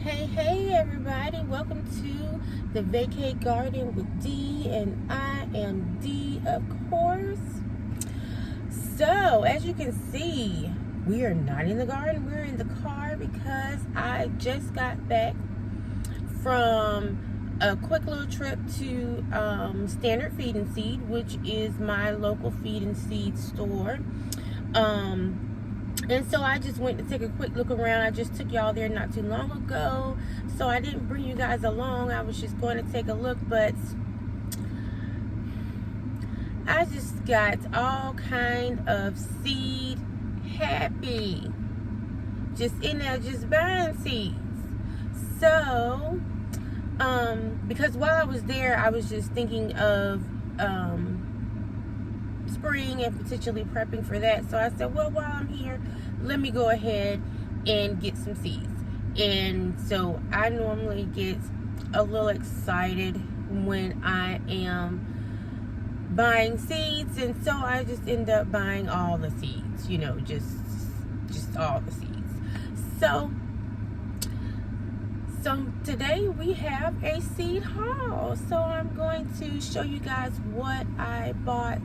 Hey everybody, welcome to the Vacay Garden with D, and I am D, of course. So, as you can see, we are not in the garden, we're in the car because I just got back from a quick little trip to Standard Feed and Seed, which is my local feed and seed store. And so I just went to take a quick look around. I just took y'all there not too long ago, so I didn't bring you guys along. I was just going to take a look, but I just got all kind of seed happy, just in there just buying seeds. So because while I was there, I was just thinking of spring and potentially prepping for that. So I said, well, while I'm here, let me go ahead and get some seeds. And so I normally get a little excited when I am buying seeds, and so I just end up buying all the seeds, just all the seeds. So today we have a seed haul. So I'm going to show you guys what I bought.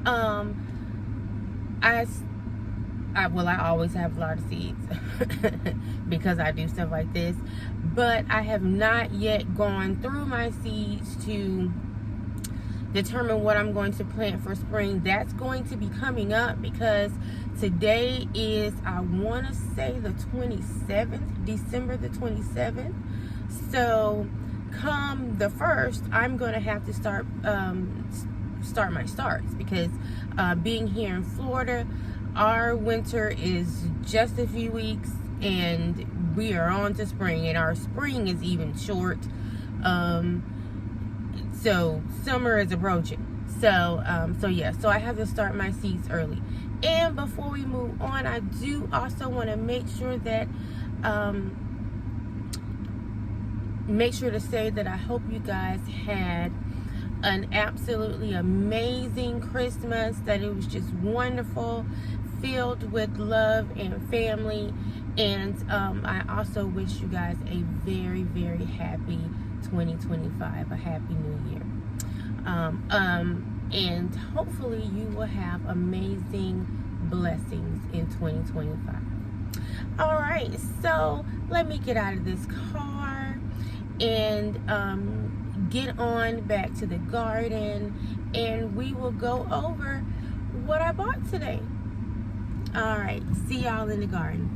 I always have a lot of seeds because I do stuff like this, but I have not yet gone through my seeds to determine what I'm going to plant for spring. That's going to be coming up because today is, I want to say, the 27th, December the 27th. So come the 1st, I'm going to have to start my starts because being here in Florida, our winter is just a few weeks and we are on to spring, and our spring is even short. So summer is approaching. So I have to start my seeds early. And before we move on, I do also want to make sure to say that I hope you guys had an absolutely amazing Christmas, that it was just wonderful, filled with love and family. And I also wish you guys a very, very happy 2025, a happy new year. And hopefully you will have amazing blessings in 2025. All right, so let me get out of this car and get on back to the garden, and we will go over what I bought today. All right, see y'all in the garden.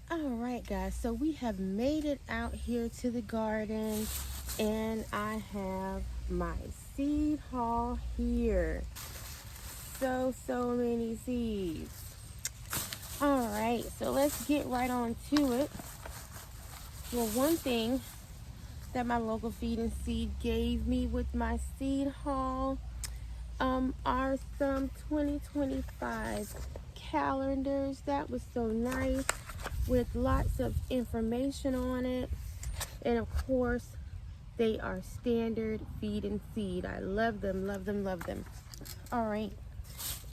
All right, guys, so we have made it out here to the garden, and I have my seed haul here. So many seeds. All right, so let's get right on to it. Well, one thing that my local feed and seed gave me with my seed haul are some 2025 calendars. That was so nice, with lots of information on it. And of course, they are Standard Feed and Seed. I love them, love them, love them. All right,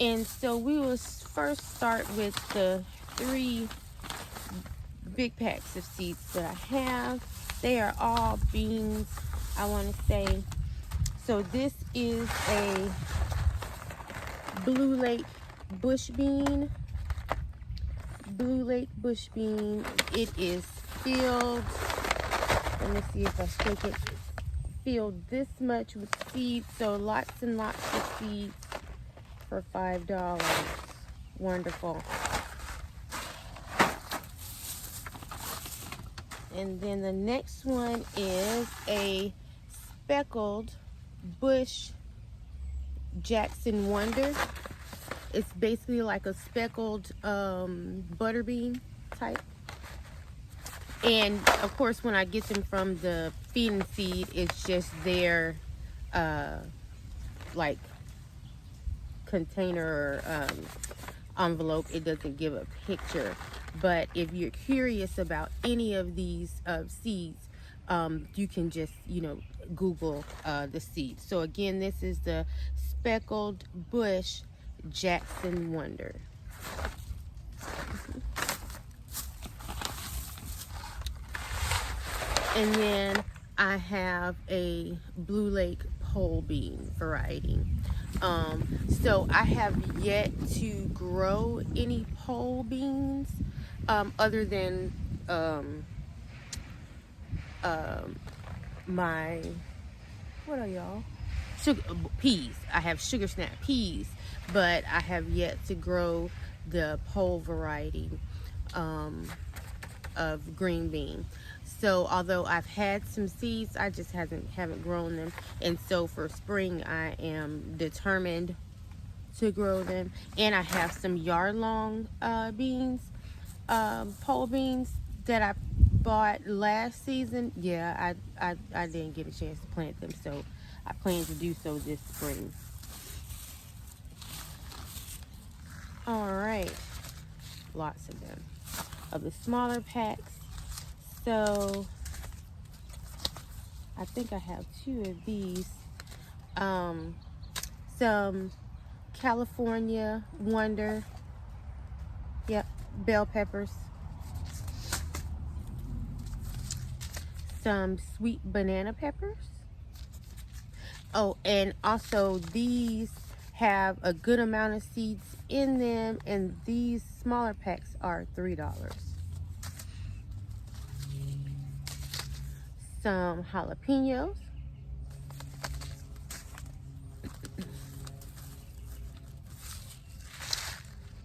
and so we will first start with the 3 big packs of seeds that I have. They are all beans, I want to say. So this is a Blue Lake bush bean. Blue Lake bush bean. It is filled. Let me see if I shake it. Filled this much with seeds. So lots and lots of seeds for $5. Wonderful. And then the next one is a speckled bush Jackson Wonder. It's basically like a speckled butterbean type. And of course, when I get them from the Feed and Seed, it's just their like container or envelope. It doesn't give a picture. But if you're curious about any of these seeds, you can just, Google the seeds. So again, this is the speckled bush Jackson Wonder. And then I have a Blue Lake pole bean variety. So I have yet to grow any pole beans other than my, what are y'all? Sugar, peas. I have sugar snap peas, but I have yet to grow the pole variety of green bean. So although I've had some seeds, I just haven't grown them. And so for spring, I am determined to grow them. And I have some yard long beans, pole beans that I bought last season. Yeah, I didn't get a chance to plant them, so I plan to do so this spring. All right, lots of them, of the smaller packs. So I think I have 2 of these. Some California Wonder, yep, bell peppers. Some sweet banana peppers. Oh, and also these have a good amount of seeds in them, and these smaller packs are $3. Some jalapenos.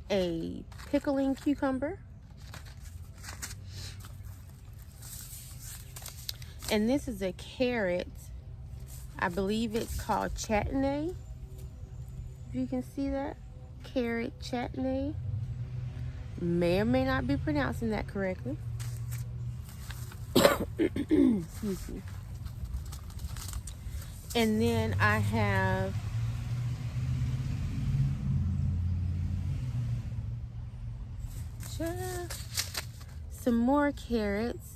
A pickling cucumber. And this is a carrot. I believe it's called chutney. If you can see that. Carrot chutney. May or may not be pronouncing that correctly. Excuse me. And then I have some more carrots.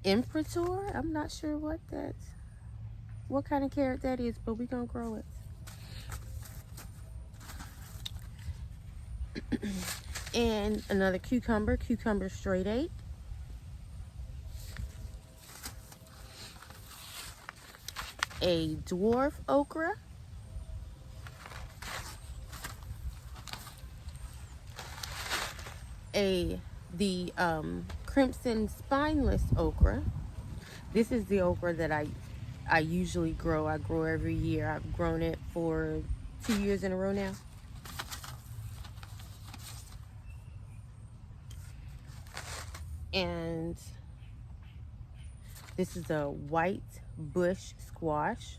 Imperator, I'm not sure what kind of carrot that is, but we're gonna grow it. And another cucumber straight 8. A dwarf okra. The crimson spineless okra. This is the okra that I usually grow. I grow every year. I've grown it for 2 years in a row now. And this is a white bush squash.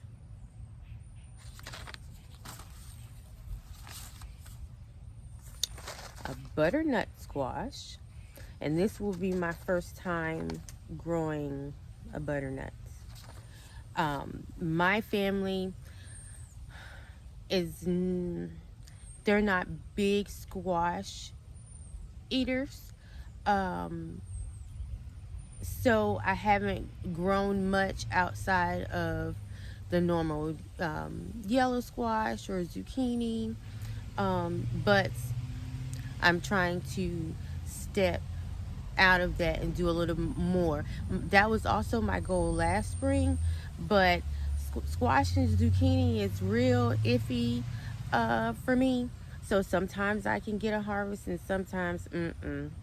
A butternut squash. And this will be my first time growing a butternut. My family they're not big squash eaters. So I haven't grown much outside of the normal yellow squash or zucchini. But I'm trying to step out of that and do a little more. That was also my goal last spring, but squash and zucchini is real iffy for me. So sometimes I can get a harvest, and sometimes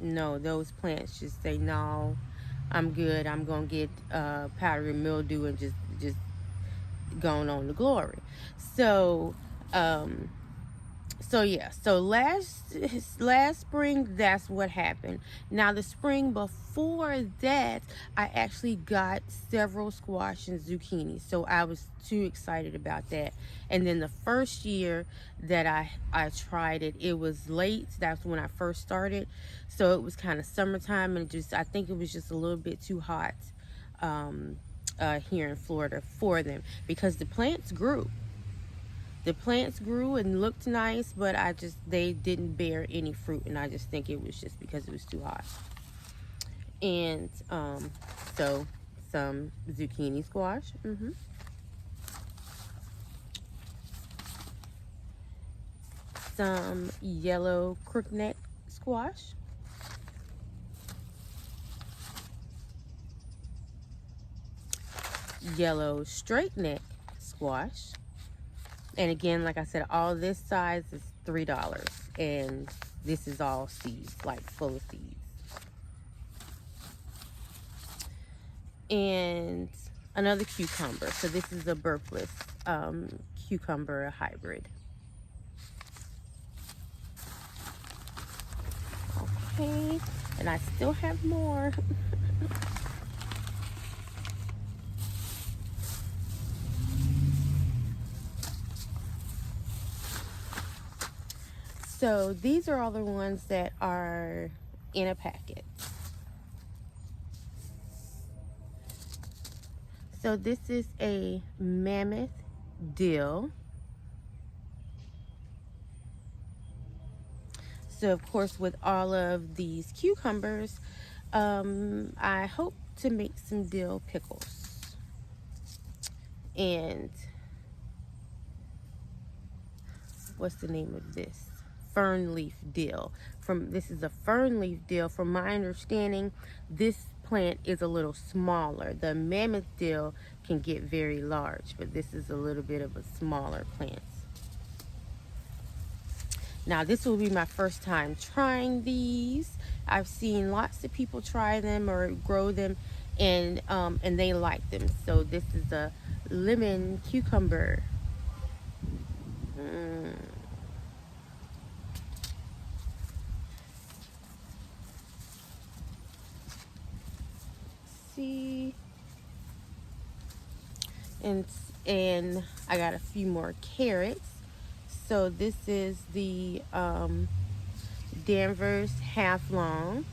no, those plants just say no, I'm good, I'm gonna get powdery mildew and just going on to glory. So yeah, so last spring, that's what happened. Now the spring before that, I actually got several squash and zucchini, so I was too excited about that. And then the first year that I tried it, it was late. That's when I first started, so it was kind of summertime, and I think it was just a little bit too hot here in Florida for them, because the plants grew. The plants grew and looked nice, but they didn't bear any fruit, and I just think it was just because it was too hot. And so some zucchini squash. some yellow crookneck squash, yellow straight neck squash. And again, like I said, all this size is $3, and this is all seeds, like full of seeds. And another cucumber. So this is a birthless cucumber hybrid. Okay, and I still have more. So these are all the ones that are in a packet. So this is a mammoth dill. So of course, with all of these cucumbers, I hope to make some dill pickles. And what's the name of this? Fern leaf dill. This is a fern leaf dill. From my understanding, this plant is a little smaller. The mammoth dill can get very large, but this is a little bit of a smaller plant. Now this will be my first time trying these. I've seen lots of people try them or grow them, and they like them. So this is a lemon cucumber. See, and I got a few more carrots. So this is the Danvers half long.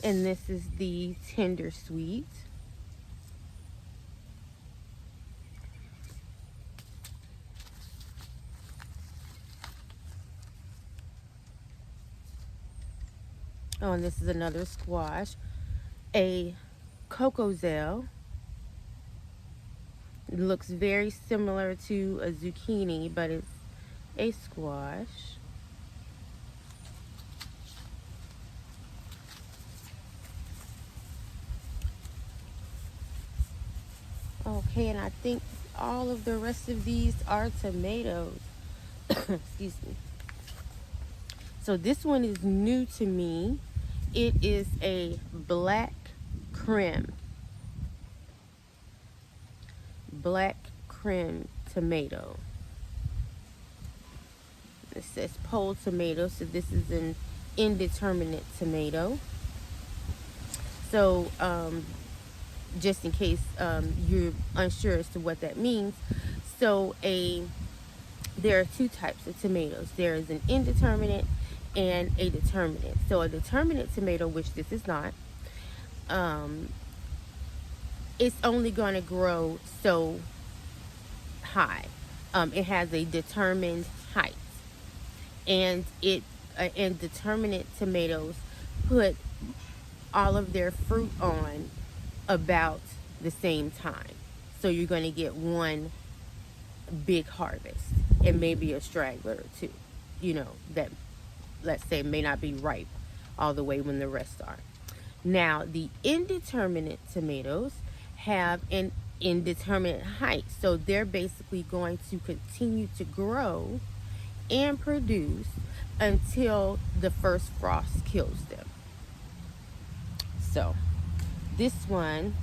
And this is the tender sweet. Oh, and this is another squash, a cocozelle. It looks very similar to a zucchini, but it's a squash. Okay, and I think all of the rest of these are tomatoes. Excuse me. So this one is new to me. It is a black creme. Black creme tomato. It says pole tomato, so this is an indeterminate tomato. So just in case you're unsure as to what that means, so there are two types of tomatoes. There is an indeterminate and a determinate. So a determinate tomato, which this is not, it's only going to grow so high. It has a determined height, and determinate tomatoes put all of their fruit on about the same time. So you're going to get one big harvest and maybe a straggler or two, that, let's say, may not be ripe all the way when the rest are. Now, the indeterminate tomatoes have an indeterminate height. So they're basically going to continue to grow and produce until the first frost kills them. So this one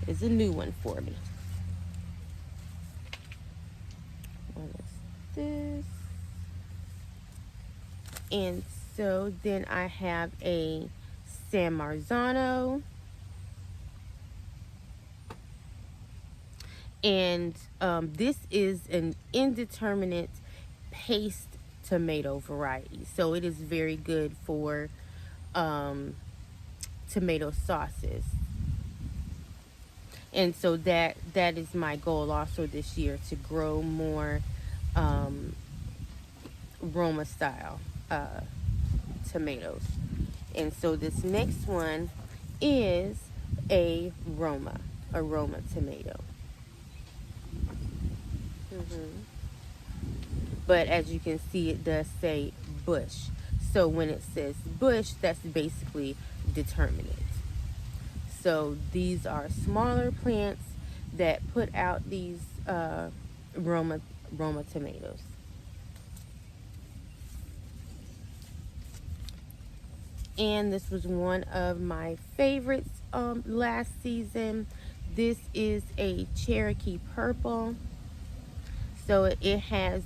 is a new one for me. What is this? And so then I have a San Marzano. And this is an indeterminate paste tomato variety. So it is very good for tomato sauces. And so that is my goal also this year, to grow more Roma style tomatoes. And so this next one is a Roma tomato. But as you can see, it does say bush. So when it says bush, that's basically determinate. So these are smaller plants that put out these Roma tomatoes. And this was one of my favorites last season. This is a Cherokee Purple. So it has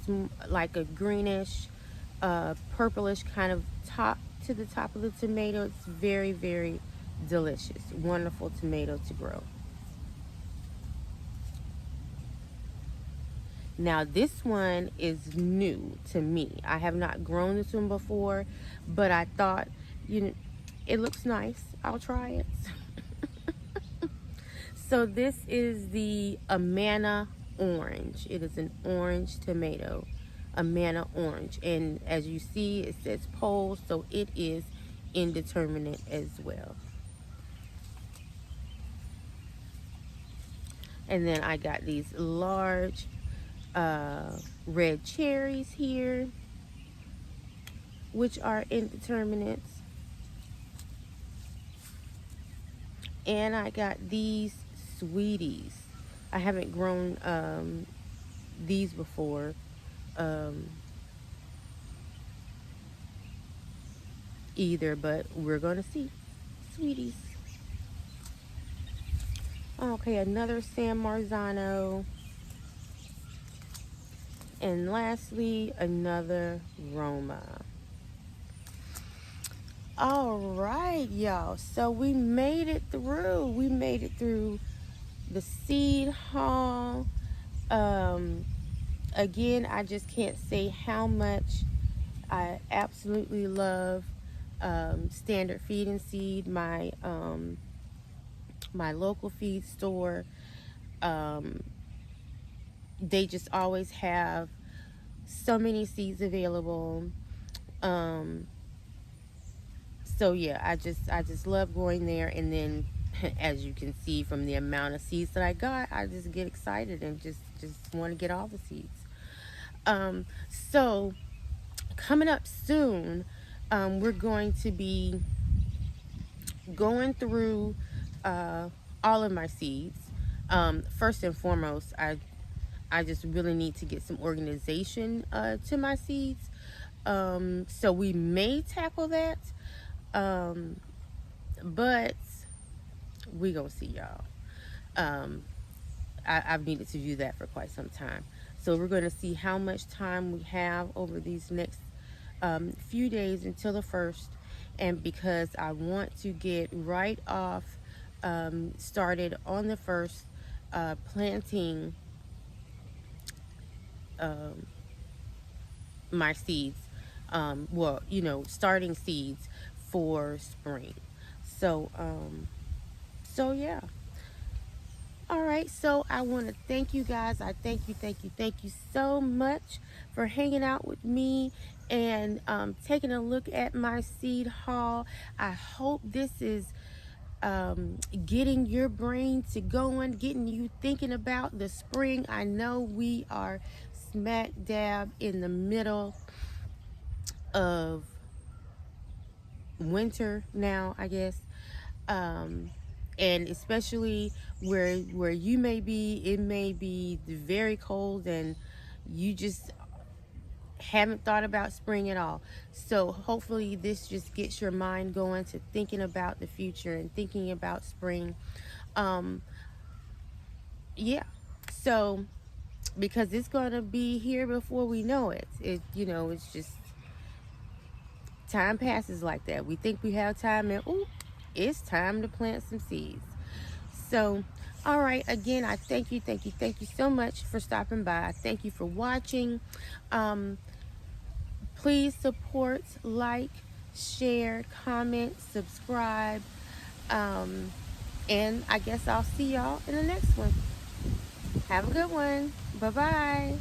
like a greenish, purplish kind of top to the top of the tomato. It's very, very delicious. Wonderful tomato to grow. Now this one is new to me. I have not grown this one before, but I thought, it looks nice. I'll try it. So this is the Amana Orange. It is an orange tomato, Amana Orange. And as you see, it says pole, so it is indeterminate as well. And then I got these large red cherries here, which are indeterminates. And I got these sweeties. I haven't grown these before. Either, but we're gonna see. Sweeties. Okay, another San Marzano. And lastly, another Roma. All right, y'all. So we made it through. We made it through the seed haul. Again, I just can't say how much I absolutely love Standard Feed and Seed, my local feed store. They just always have so many seeds available. So yeah, I just love going there, and then as you can see from the amount of seeds that I got, I just get excited and just want to get all the seeds. So coming up soon, we're going to be going through all of my seeds. First and foremost, I just really need to get some organization to my seeds. So we may tackle that, but we gonna see, y'all. I've needed to do that for quite some time. So we're going to see how much time we have over these next few days until the 1st. And because I want to get right off started on the 1st, planting my seeds, starting seeds for spring. So yeah. All right, so I want to thank you guys. I thank you so much for hanging out with me and taking a look at my seed haul. I hope this is getting your brain to going, getting you thinking about the spring. I know we are smack dab in the middle of winter now, I guess. And especially where you may be, it may be very cold and you just haven't thought about spring at all. So hopefully this just gets your mind going to thinking about the future and thinking about spring. Yeah, so because it's gonna be here before we know it. It's just time passes like that. We think we have time, and ooh, it's time to plant some seeds. So, all right, again, I thank you so much for stopping by. I thank you for watching. Please support, like, share, comment, subscribe, and I guess I'll see y'all in the next one. Have a good one. Bye-bye.